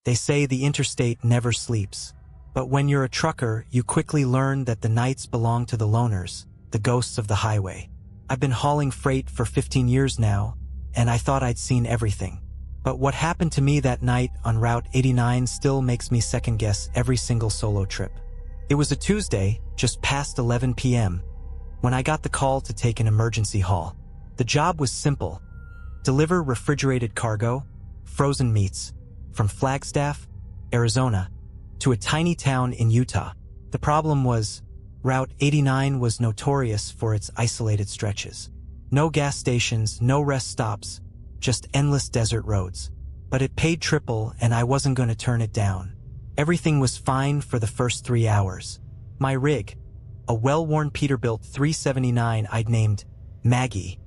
They say the interstate never sleeps. But when you're a trucker, you quickly learn that the nights belong to the loners, the ghosts of the highway. I've been hauling freight for 15 years now, and I thought I'd seen everything. But what happened to me that night on Route 89 still makes me second-guess every single solo trip. It was a Tuesday, just past 11 p.m., when I got the call to take an emergency haul. The job was simple: deliver refrigerated cargo, frozen meats, from Flagstaff, Arizona, to a tiny town in Utah. The problem was, Route 89 was notorious for its isolated stretches. No gas stations, no rest stops, just endless desert roads. But it paid triple, and I wasn't going to turn it down. Everything was fine for the first 3 hours. My rig, a well-worn Peterbilt 379 I'd named Maggie,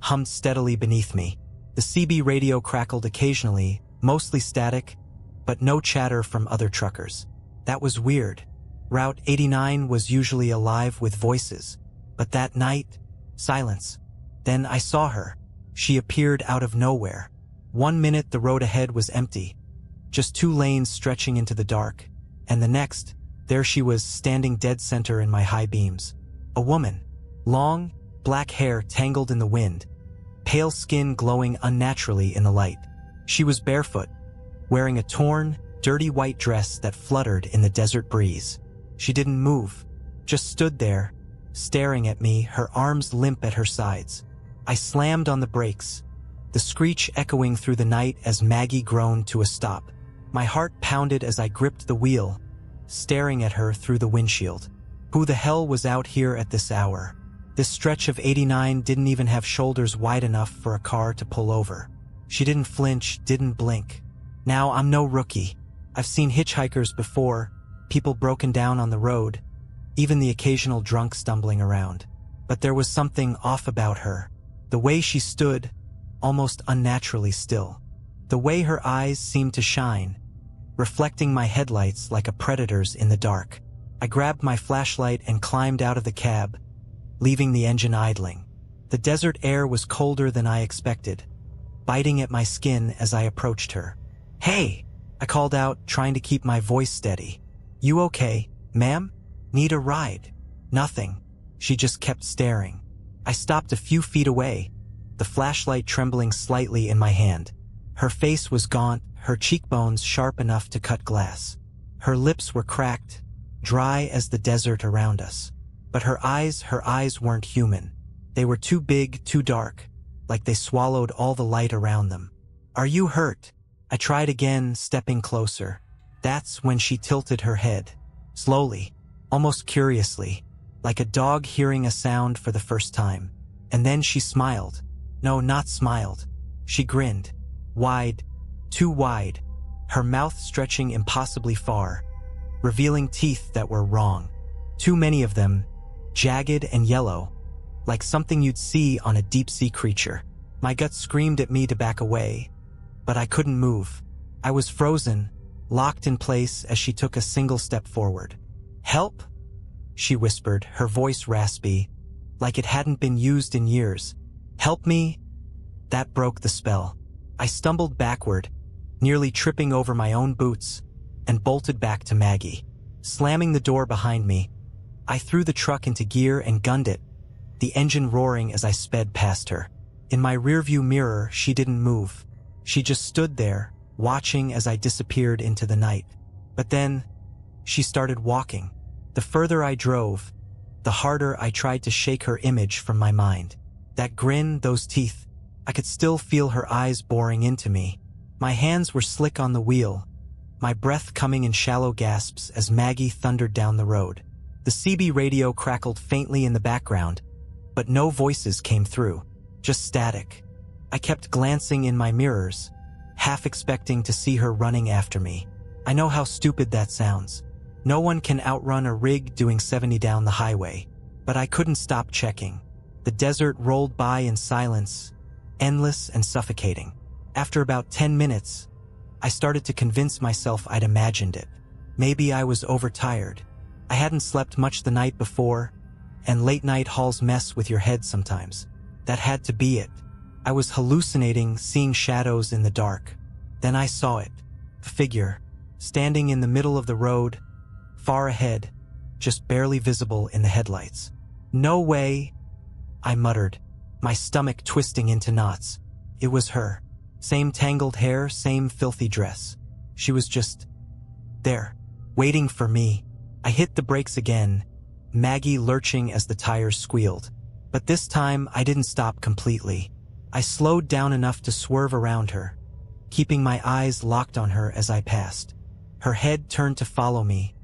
hummed steadily beneath me. The CB radio crackled occasionally, mostly static, but no chatter from other truckers. That was weird. Route 89 was usually alive with voices, but that night, silence. Then I saw her. She appeared out of nowhere. 1 minute the road ahead was empty, just 2 lanes stretching into the dark, and the next, there she was standing dead center in my high beams. A woman. Long, black hair tangled in the wind, pale skin glowing unnaturally in the light. She was barefoot, wearing a torn, dirty white dress that fluttered in the desert breeze. She didn't move, just stood there, staring at me, her arms limp at her sides. I slammed on the brakes, the screech echoing through the night as Maggie groaned to a stop. My heart pounded as I gripped the wheel, staring at her through the windshield. Who the hell was out here at this hour? This stretch of 89 didn't even have shoulders wide enough for a car to pull over. She didn't flinch, didn't blink. Now I'm no rookie. I've seen hitchhikers before, people broken down on the road, even the occasional drunk stumbling around. But there was something off about her. The way she stood, almost unnaturally still. The way her eyes seemed to shine, reflecting my headlights like a predator's in the dark. I grabbed my flashlight and climbed out of the cab, leaving the engine idling. The desert air was colder than I expected, biting at my skin as I approached her. "Hey!" I called out, trying to keep my voice steady. "You okay, ma'am? Need a ride?" Nothing. She just kept staring. I stopped a few feet away, the flashlight trembling slightly in my hand. Her face was gaunt, her cheekbones sharp enough to cut glass. Her lips were cracked, dry as the desert around us. But her eyes weren't human. They were too big, too dark, like they swallowed all the light around them. "Are you hurt?" I tried again, stepping closer. That's when she tilted her head, slowly, almost curiously, like a dog hearing a sound for the first time. And then she smiled. No, not smiled. She grinned. Wide, too wide, her mouth stretching impossibly far, revealing teeth that were wrong. Too many of them, jagged and yellow, like something you'd see on a deep-sea creature. My gut screamed at me to back away, but I couldn't move. I was frozen, locked in place as she took a single step forward. "Help?" she whispered, her voice raspy, like it hadn't been used in years. "Help me?" That broke the spell. I stumbled backward, nearly tripping over my own boots, and bolted back to Maggie. Slamming the door behind me, I threw the truck into gear and gunned it, the engine roaring as I sped past her. In my rearview mirror, she didn't move. She just stood there, watching as I disappeared into the night. But then, she started walking. The further I drove, the harder I tried to shake her image from my mind. That grin, those teeth, I could still feel her eyes boring into me. My hands were slick on the wheel, my breath coming in shallow gasps as Maggie thundered down the road. The CB radio crackled faintly in the background, but no voices came through, just static. I kept glancing in my mirrors, half expecting to see her running after me. I know how stupid that sounds. No one can outrun a rig doing 70 down the highway, but I couldn't stop checking. The desert rolled by in silence, endless and suffocating. After about 10 minutes, I started to convince myself I'd imagined it. Maybe I was overtired. I hadn't slept much the night before, and late-night hauls mess with your head sometimes. That had to be it. I was hallucinating, seeing shadows in the dark. Then I saw it. A figure, standing in the middle of the road, far ahead, just barely visible in the headlights. "No way," I muttered, my stomach twisting into knots. It was her. Same tangled hair, same filthy dress. She was just there, waiting for me. I hit the brakes again, Maggie lurching as the tires squealed. But this time, I didn't stop completely. I slowed down enough to swerve around her, keeping my eyes locked on her as I passed. Her head turned to follow me,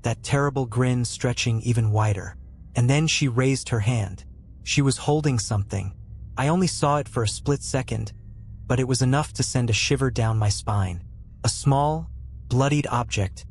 that terrible grin stretching even wider. And then she raised her hand. She was holding something. I only saw it for a split second, but it was enough to send a shiver down my spine. A small, bloodied object,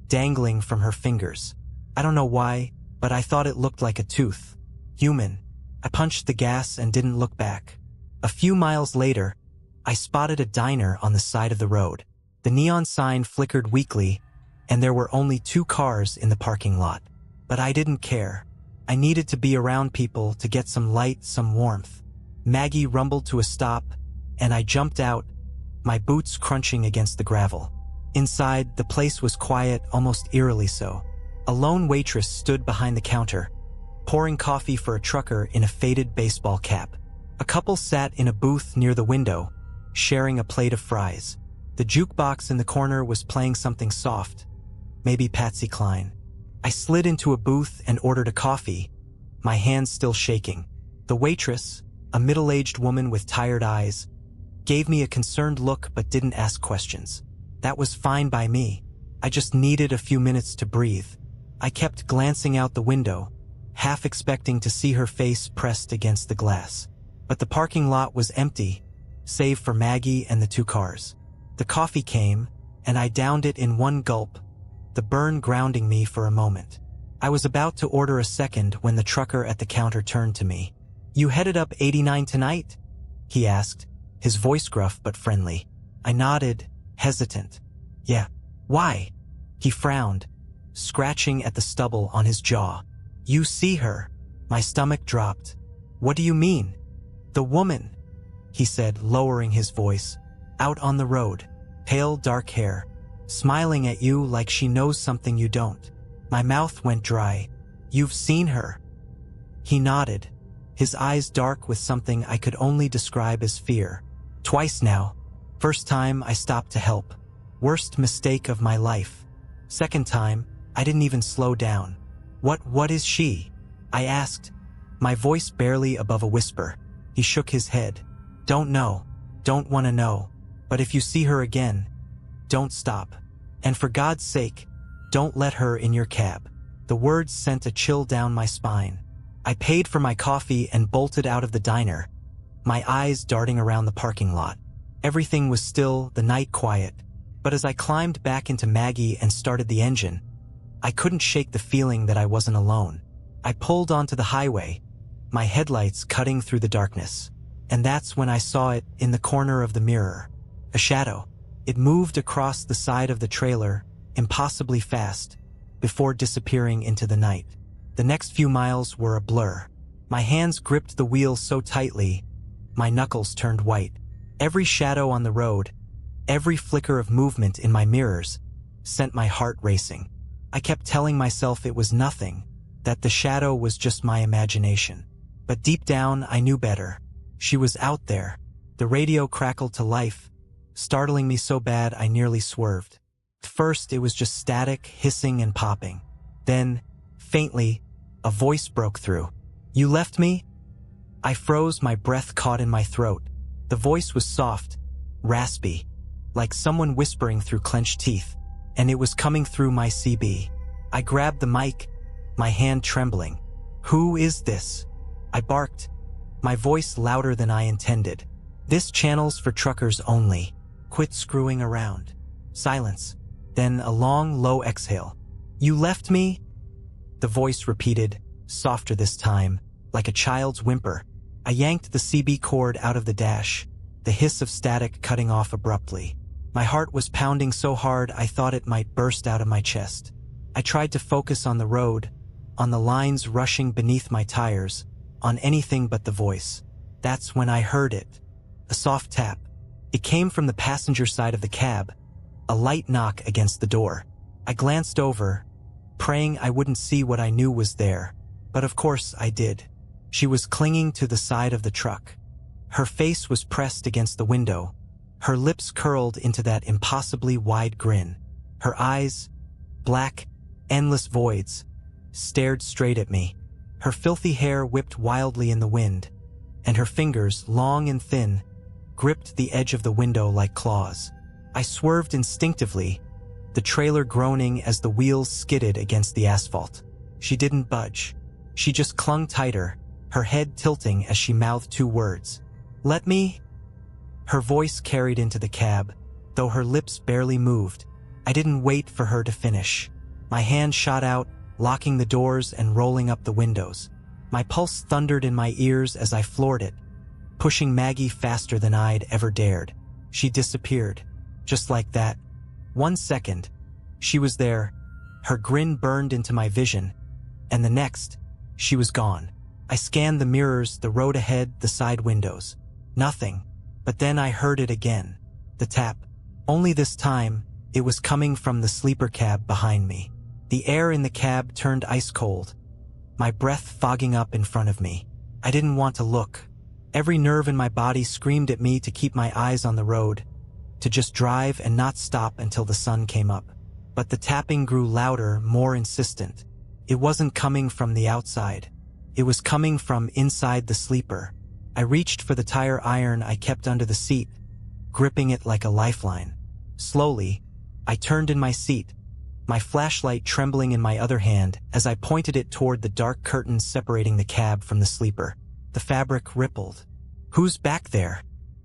dangling from her fingers. I don't know why, but I thought it looked like a tooth. Human. I punched the gas and didn't look back. A few miles later, I spotted a diner on the side of the road. The neon sign flickered weakly, and there were only 2 cars in the parking lot. But I didn't care. I needed to be around people to get some light, some warmth. Maggie rumbled to a stop, and I jumped out, my boots crunching against the gravel. Inside, the place was quiet, almost eerily so. A lone waitress stood behind the counter, pouring coffee for a trucker in a faded baseball cap. A couple sat in a booth near the window, sharing a plate of fries. The jukebox in the corner was playing something soft, maybe Patsy Cline. I slid into a booth and ordered a coffee, my hands still shaking. The waitress, a middle-aged woman with tired eyes, gave me a concerned look but didn't ask questions. That was fine by me. I just needed a few minutes to breathe. I kept glancing out the window, half expecting to see her face pressed against the glass. But the parking lot was empty, save for Maggie and the 2 cars. The coffee came, and I downed it in one gulp, the burn grounding me for a moment. I was about to order a second when the trucker at the counter turned to me. "You headed up 89 tonight?" he asked, his voice gruff but friendly. I nodded, hesitant. "Yeah." "Why?" He frowned, scratching at the stubble on his jaw. "You see her?" My stomach dropped. "What do you mean?" "The woman," he said, lowering his voice. "Out on the road. Pale dark hair. Smiling at you like she knows something you don't." My mouth went dry. "You've seen her?" He nodded, his eyes dark with something I could only describe as fear. "Twice now. First time I stopped to help. Worst mistake of my life. Second time, I didn't even slow down." What is she?" I asked, my voice barely above a whisper. He shook his head. "Don't know. Don't want to know. But if you see her again, don't stop. And for God's sake, don't let her in your cab." The words sent a chill down my spine. I paid for my coffee and bolted out of the diner, my eyes darting around the parking lot. Everything was still, the night quiet. But as I climbed back into Maggie and started the engine, I couldn't shake the feeling that I wasn't alone. I pulled onto the highway, my headlights cutting through the darkness. And that's when I saw it in the corner of the mirror. A shadow. It moved across the side of the trailer, impossibly fast, before disappearing into the night. The next few miles were a blur. My hands gripped the wheel so tightly, my knuckles turned white. Every shadow on the road, every flicker of movement in my mirrors, sent my heart racing. I kept telling myself it was nothing, that the shadow was just my imagination. But deep down, I knew better. She was out there. The radio crackled to life, startling me so bad I nearly swerved. First, it was just static, hissing and popping. Then, faintly, a voice broke through. "You left me?" I froze, my breath caught in my throat. The voice was soft, raspy, like someone whispering through clenched teeth, and it was coming through my CB. I grabbed the mic, my hand trembling. "Who is this?" I barked, my voice louder than I intended. "This channel's for truckers only. Quit screwing around." Silence. Then a long, low exhale. "You left me?" The voice repeated, softer this time, like a child's whimper. I yanked the CB cord out of the dash, the hiss of static cutting off abruptly. My heart was pounding so hard I thought it might burst out of my chest. I tried to focus on the road, on the lines rushing beneath my tires, on anything but the voice. That's when I heard it. A soft tap. It came from the passenger side of the cab, a light knock against the door. I glanced over, praying I wouldn't see what I knew was there, but of course I did. She was clinging to the side of the truck. Her face was pressed against the window, her lips curled into that impossibly wide grin. Her eyes, black, endless voids, stared straight at me. Her filthy hair whipped wildly in the wind, and her fingers, long and thin, gripped the edge of the window like claws. I swerved instinctively, the trailer groaning as the wheels skidded against the asphalt. She didn't budge. She just clung tighter, her head tilting as she mouthed two words. "Let me?" Her voice carried into the cab, though her lips barely moved. I didn't wait for her to finish. My hand shot out, locking the doors and rolling up the windows. My pulse thundered in my ears as I floored it, pushing Maggie faster than I'd ever dared. She disappeared, just like that. 1 second, she was there, her grin burned into my vision, and the next, she was gone. I scanned the mirrors, the road ahead, the side windows. Nothing. But then I heard it again. The tap. Only this time, it was coming from the sleeper cab behind me. The air in the cab turned ice cold, my breath fogging up in front of me. I didn't want to look. Every nerve in my body screamed at me to keep my eyes on the road, to just drive and not stop until the sun came up. But the tapping grew louder, more insistent. It wasn't coming from the outside. It was coming from inside the sleeper. I reached for the tire iron I kept under the seat, gripping it like a lifeline. Slowly, I turned in my seat, my flashlight trembling in my other hand as I pointed it toward the dark curtains separating the cab from the sleeper. The fabric rippled. "Who's back there?"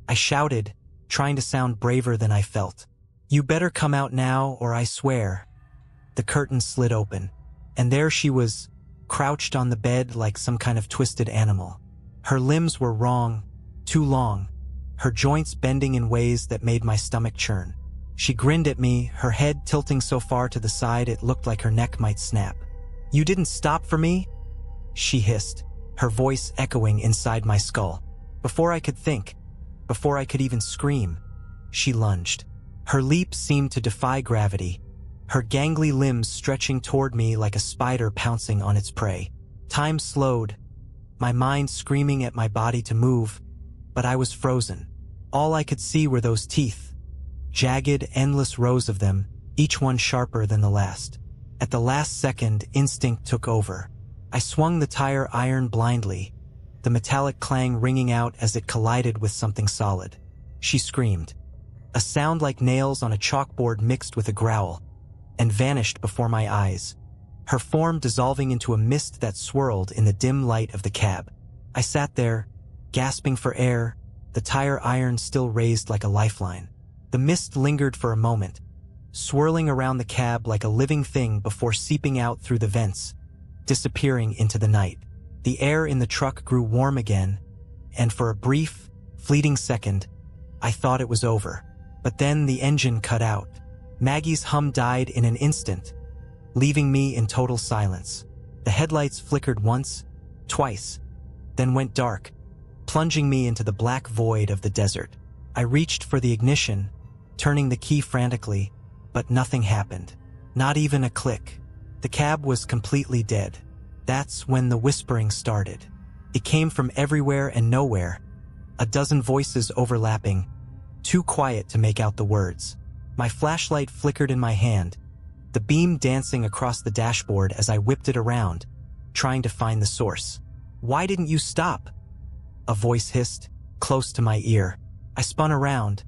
I shouted, trying to sound braver than I felt. "You better come out now, or I swear." The curtain slid open, and there she was, crouched on the bed like some kind of twisted animal. Her limbs were wrong, too long, her joints bending in ways that made my stomach churn. She grinned at me, her head tilting so far to the side it looked like her neck might snap. "You didn't stop for me?" she hissed, her voice echoing inside my skull. Before I could think, before I could even scream, she lunged. Her leap seemed to defy gravity, her gangly limbs stretching toward me like a spider pouncing on its prey. Time slowed, my mind screaming at my body to move, but I was frozen. All I could see were those teeth, jagged, endless rows of them, each one sharper than the last. At the last second, instinct took over. I swung the tire iron blindly, the metallic clang ringing out as it collided with something solid. She screamed, a sound like nails on a chalkboard mixed with a growl, and vanished before my eyes, her form dissolving into a mist that swirled in the dim light of the cab. I sat there, gasping for air, the tire iron still raised like a lifeline. The mist lingered for a moment, swirling around the cab like a living thing before seeping out through the vents, disappearing into the night. The air in the truck grew warm again, and for a brief, fleeting second, I thought it was over. But then the engine cut out. Maggie's hum died in an instant, leaving me in total silence. The headlights flickered once, twice, then went dark, plunging me into the black void of the desert. I reached for the ignition, turning the key frantically, but nothing happened. Not even a click. The cab was completely dead. That's when the whispering started. It came from everywhere and nowhere, a dozen voices overlapping, too quiet to make out the words. My flashlight flickered in my hand, the beam dancing across the dashboard as I whipped it around, trying to find the source. "Why didn't you stop?" a voice hissed, close to my ear. I spun around,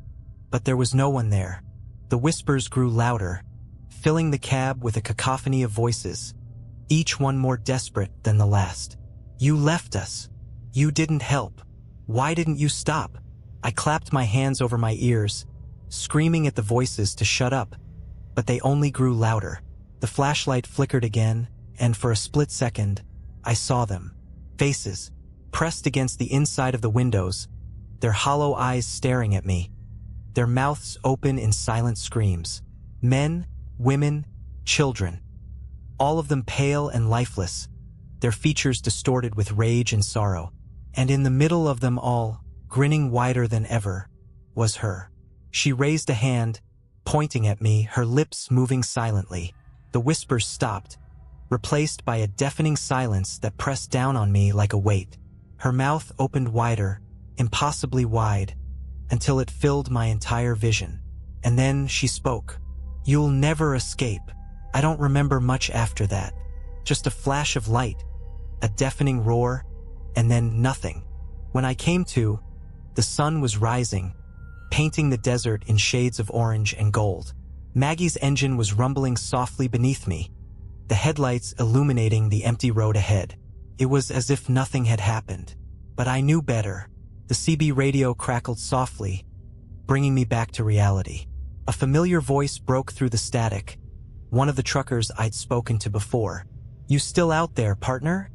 but there was no one there. The whispers grew louder, filling the cab with a cacophony of voices, each one more desperate than the last. "You left us. You didn't help. Why didn't you stop?" I clapped my hands over my ears, screaming at the voices to shut up, but they only grew louder. The flashlight flickered again, and for a split second, I saw them. Faces, pressed against the inside of the windows, their hollow eyes staring at me, their mouths open in silent screams. Men, women, children, all of them pale and lifeless, their features distorted with rage and sorrow. And in the middle of them all, grinning wider than ever, was her. She raised a hand, pointing at me, her lips moving silently. The whispers stopped, replaced by a deafening silence that pressed down on me like a weight. Her mouth opened wider, impossibly wide, until it filled my entire vision. And then she spoke. "You'll never escape." I don't remember much after that. Just a flash of light, a deafening roar, and then nothing. When I came to, the sun was rising, painting the desert in shades of orange and gold. Maggie's engine was rumbling softly beneath me, the headlights illuminating the empty road ahead. It was as if nothing had happened. But I knew better. The CB radio crackled softly, bringing me back to reality. A familiar voice broke through the static, one of the truckers I'd spoken to before. "You still out there, partner?"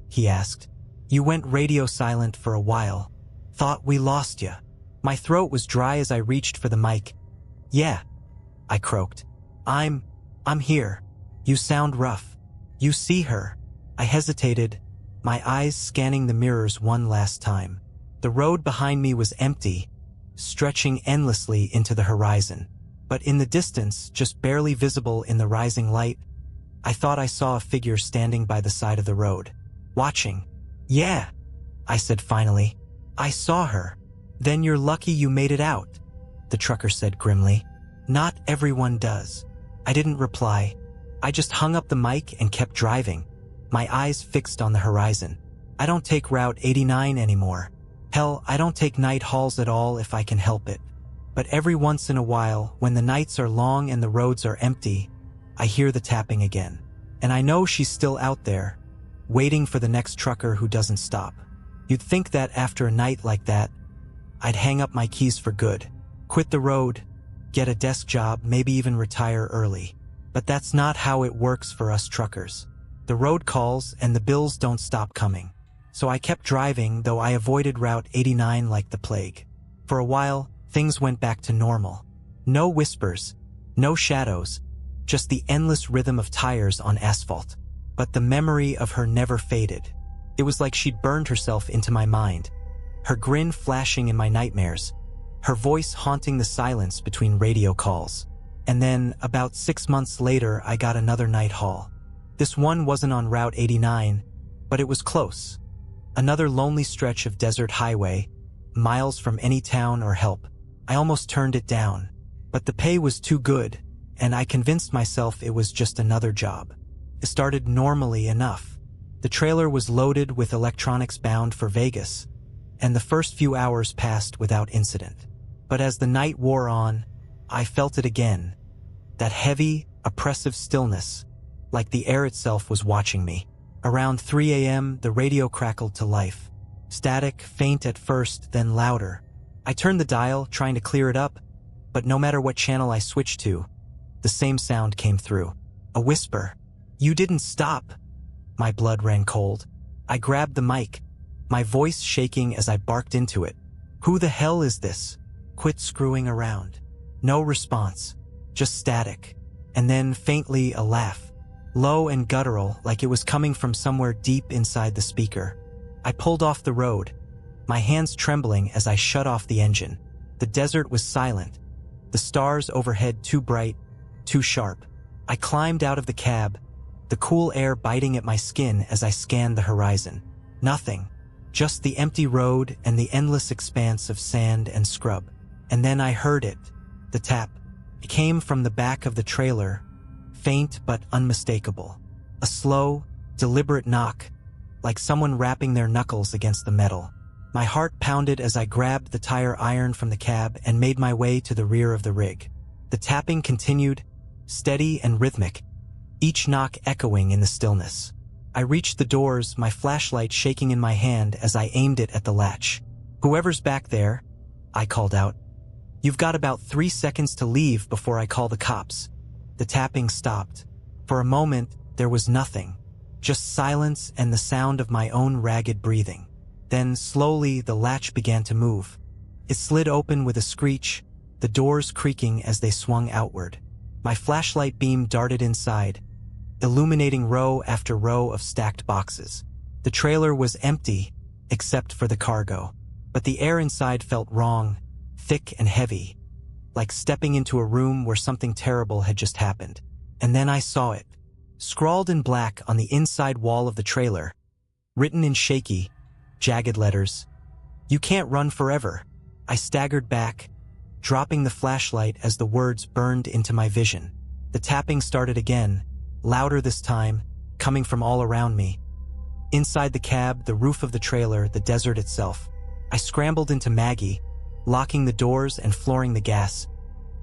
he asked. "You went radio silent for a while. Thought we lost you." My throat was dry as I reached for the mic. "Yeah," I croaked. I'm here. You sound rough. You see her." I hesitated, my eyes scanning the mirrors one last time. The road behind me was empty, stretching endlessly into the horizon. But in the distance, just barely visible in the rising light, I thought I saw a figure standing by the side of the road, watching. "Yeah," I said finally. "I saw her." "Then you're lucky you made it out," the trucker said grimly. "Not everyone does." I didn't reply. I just hung up the mic and kept driving, my eyes fixed on the horizon. I don't take Route 89 anymore. Hell, I don't take night hauls at all if I can help it. But every once in a while, when the nights are long and the roads are empty, I hear the tapping again. And I know she's still out there, waiting for the next trucker who doesn't stop. You'd think that after a night like that, I'd hang up my keys for good, quit the road, get a desk job, maybe even retire early. But that's not how it works for us truckers. The road calls and the bills don't stop coming. So I kept driving, though I avoided Route 89 like the plague. For a while, things went back to normal. No whispers, no shadows, just the endless rhythm of tires on asphalt. But the memory of her never faded. It was like she'd burned herself into my mind, her grin flashing in my nightmares, her voice haunting the silence between radio calls. And then, about 6 months later, I got another night haul. This one wasn't on Route 89, but it was close. Another lonely stretch of desert highway, miles from any town or help. I almost turned it down, but the pay was too good, and I convinced myself it was just another job. It started normally enough. The trailer was loaded with electronics bound for Vegas, and the first few hours passed without incident. But as the night wore on, I felt it again. That heavy, oppressive stillness, like the air itself was watching me. Around 3 a.m., the radio crackled to life. Static, faint at first, then louder. I turned the dial, trying to clear it up, but no matter what channel I switched to, the same sound came through. A whisper. "You didn't stop." My blood ran cold. I grabbed the mic, my voice shaking as I barked into it. "Who the hell is this? Quit screwing around." No response, just static, and then faintly a laugh, low and guttural, like it was coming from somewhere deep inside the speaker. I pulled off the road, my hands trembling as I shut off the engine. The desert was silent, the stars overhead too bright, too sharp. I climbed out of the cab, the cool air biting at my skin as I scanned the horizon. Nothing, just the empty road and the endless expanse of sand and scrub. And then I heard it. The tap. It came from the back of the trailer, faint but unmistakable. A slow, deliberate knock, like someone rapping their knuckles against the metal. My heart pounded as I grabbed the tire iron from the cab and made my way to the rear of the rig. The tapping continued, steady and rhythmic, each knock echoing in the stillness. I reached the doors, my flashlight shaking in my hand as I aimed it at the latch. "Whoever's back there," I called out. "You've got about 3 seconds to leave before I call the cops." The tapping stopped. For a moment, there was nothing, just silence and the sound of my own ragged breathing. Then, slowly, the latch began to move. It slid open with a screech, the doors creaking as they swung outward. My flashlight beam darted inside, illuminating row after row of stacked boxes. The trailer was empty, except for the cargo. But the air inside felt wrong, thick and heavy. like stepping into a room where something terrible had just happened. And then I saw it, scrawled in black on the inside wall of the trailer, written in shaky, jagged letters. "You can't run forever." I staggered back, dropping the flashlight as the words burned into my vision. The tapping started again, louder this time, coming from all around me. Inside the cab, the roof of the trailer, the desert itself. I scrambled into Maggie, locking the doors and flooring the gas,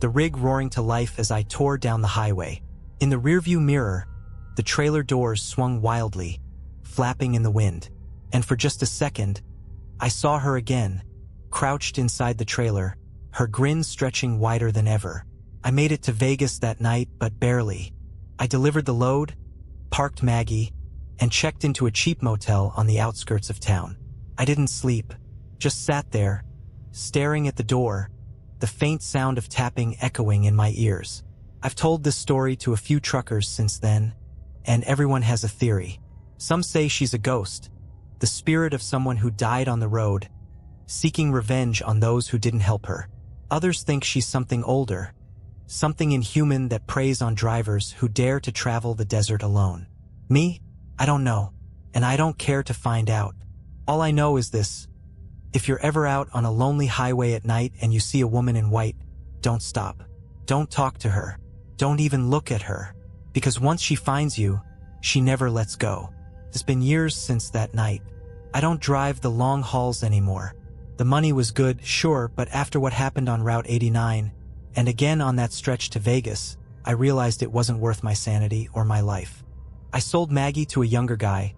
the rig roaring to life as I tore down the highway. In the rearview mirror, the trailer doors swung wildly, flapping in the wind. And for just a second, I saw her again, crouched inside the trailer, her grin stretching wider than ever. I made it to Vegas that night, but barely. I delivered the load, parked Maggie, and checked into a cheap motel on the outskirts of town. I didn't sleep, just sat there, staring at the door, the faint sound of tapping echoing in my ears. I've told this story to a few truckers since then, and everyone has a theory. Some say she's a ghost, the spirit of someone who died on the road, seeking revenge on those who didn't help her. Others think she's something older, something inhuman that preys on drivers who dare to travel the desert alone. Me? I don't know, and I don't care to find out. All I know is this: if you're ever out on a lonely highway at night and you see a woman in white, don't stop. Don't talk to her. Don't even look at her. Because once she finds you, she never lets go. It's been years since that night. I don't drive the long hauls anymore. The money was good, sure, but after what happened on Route 89, and again on that stretch to Vegas, I realized it wasn't worth my sanity or my life. I sold Maggie to a younger guy,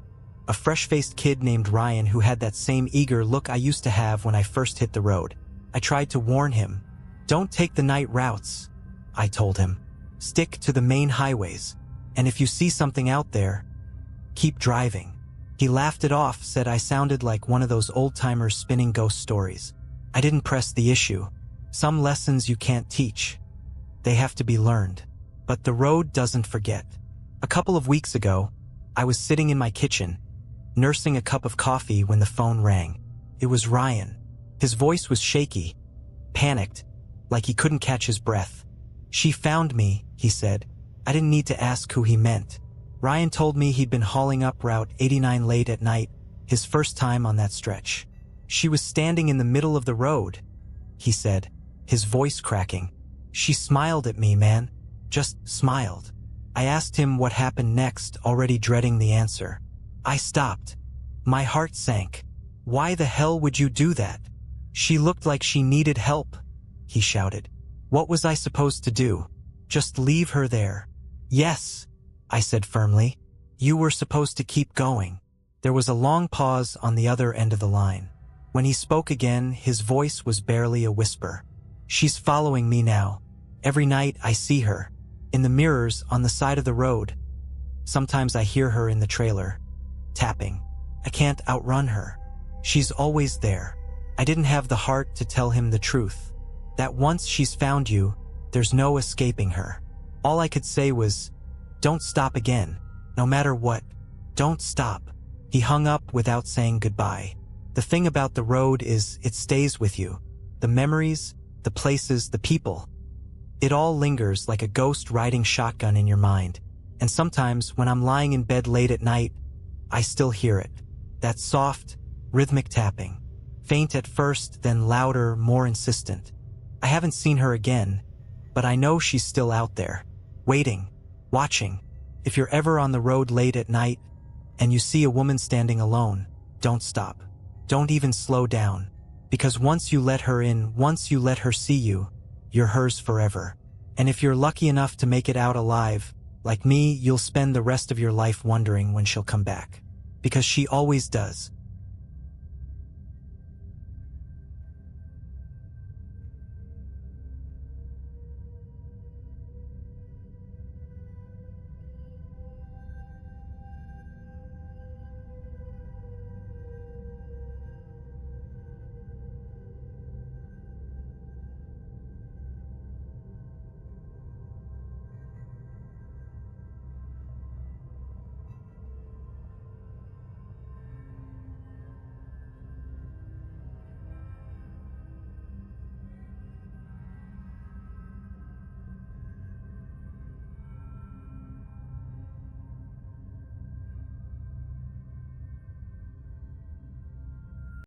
a fresh-faced kid named Ryan who had that same eager look I used to have when I first hit the road. I tried to warn him. "Don't take the night routes," I told him. "Stick to the main highways, and if you see something out there, keep driving." He laughed it off, said I sounded like one of those old-timers spinning ghost stories. I didn't press the issue. Some lessons you can't teach. They have to be learned. But the road doesn't forget. A couple of weeks ago, I was sitting in my kitchen, nursing a cup of coffee when the phone rang. It was Ryan. His voice was shaky, panicked, like he couldn't catch his breath. "She found me," he said. I didn't need to ask who he meant. Ryan told me he'd been hauling up Route 89 late at night, his first time on that stretch. "She was standing in the middle of the road," he said, his voice cracking. "She smiled at me, man. Just smiled." I asked him what happened next, already dreading the answer. I stopped. My heart sank. "Why the hell would you do that? She looked like she needed help," he shouted. "What was I supposed to do? Just leave her there?" "Yes," I said firmly. "You were supposed to keep going." There was a long pause on the other end of the line. When he spoke again, his voice was barely a whisper. "She's following me now. Every night I see her. In the mirrors on the side of the road. Sometimes I hear her in the trailer, tapping. I can't outrun her. She's always there." I didn't have the heart to tell him the truth. That once she's found you, there's no escaping her. All I could say was, "Don't stop again. No matter what. Don't stop." He hung up without saying goodbye. The thing about the road is it stays with you. The memories, the places, the people. It all lingers like a ghost riding shotgun in your mind. And sometimes when I'm lying in bed late at night, I still hear it. That soft, rhythmic tapping. Faint at first, then louder, more insistent. I haven't seen her again, but I know she's still out there, waiting, watching. If you're ever on the road late at night and you see a woman standing alone, don't stop. Don't even slow down. Because once you let her in, once you let her see you, you're hers forever. And if you're lucky enough to make it out alive, like me, you'll spend the rest of your life wondering when she'll come back. Because she always does.